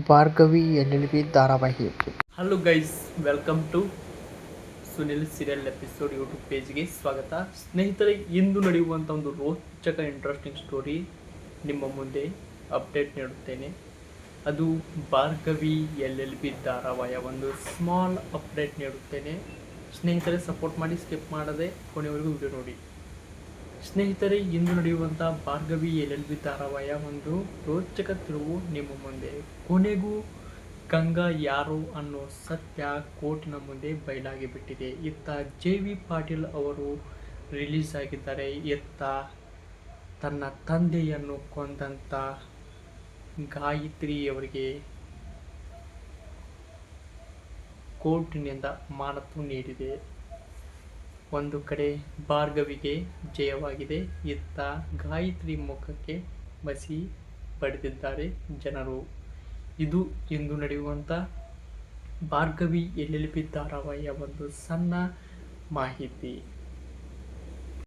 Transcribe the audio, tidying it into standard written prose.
Bhargavi LLB ಧಾರಾವಾಹಿ. Hello guys, welcome to Sunil serial episode YouTube ಪೇಜ್ಗೆ ಸ್ವಾಗತ. ಸ್ನೇಹಿತರೆ, ಇಂದು ನಡೆಯುವಂಥ ಒಂದು ರೋಚಕ ಇಂಟ್ರೆಸ್ಟಿಂಗ್ ಸ್ಟೋರಿ ನಿಮ್ಮ ಮುಂದೆ ಅಪ್ಡೇಟ್ ನೀಡುತ್ತೇನೆ. ಅದು ಭಾರ್ಗವಿ LLB ಧಾರಾವಾಹಿಯ ಒಂದು ಸ್ಮಾಲ್ ಅಪ್ಡೇಟ್ ನೀಡುತ್ತೇನೆ. ಸ್ನೇಹಿತರೆ, ಸಪೋರ್ಟ್ ಮಾಡಿ, ಸ್ಕಿಪ್ ಮಾಡದೆ ಕೊನೆವರೆಗೂ ವಿಡಿಯೋ ನೋಡಿ. ಸ್ನೇಹಿತರೆ, ಇಂದು ನಡೆಯುವಂಥ ಭಾರ್ಗವಿ LLB ಧಾರಾವಾಹಿಯ ಒಂದು ರೋಚಕ ತಿರುವು ನಿಮ್ಮ ಮುಂದೆ. ಕೊನೆಗೂ ಗಂಗಾ ಯಾರು ಅನ್ನೋ ಸತ್ಯ ಕೋರ್ಟಿನ ಮುಂದೆ ಬಯಲಾಗಿ ಬಿಟ್ಟಿದೆ. ಇತ್ತ JV ಪಾಟೀಲ್ ಅವರು ರಿಲೀಸ್ ಆಗಿದ್ದಾರೆ. ಇತ್ತ ತನ್ನ ತಂದೆಯನ್ನು ಕೊಂದಂಥ ಗಾಯತ್ರಿಯವರಿಗೆ ಕೋರ್ಟಿನಿಂದ ಅಮಾನತು ನೀಡಿದೆ. ಒಂದು ಕಡೆ ಭಾರ್ಗವಿಗೆ ಜಯವಾಗಿದೆ, ಇತ್ತ ಗಾಯತ್ರಿ ಮುಖಕ್ಕೆ ಮಸಿ ಬಡಿದಿದ್ದಾರೆ ಜನರು. ಇದು ಇಂದು ನಡೆಯುವಂಥ ಭಾರ್ಗವಿ LLB ಧಾರಾವಾಹಿಯ ಒಂದು ಸಣ್ಣ ಮಾಹಿತಿ.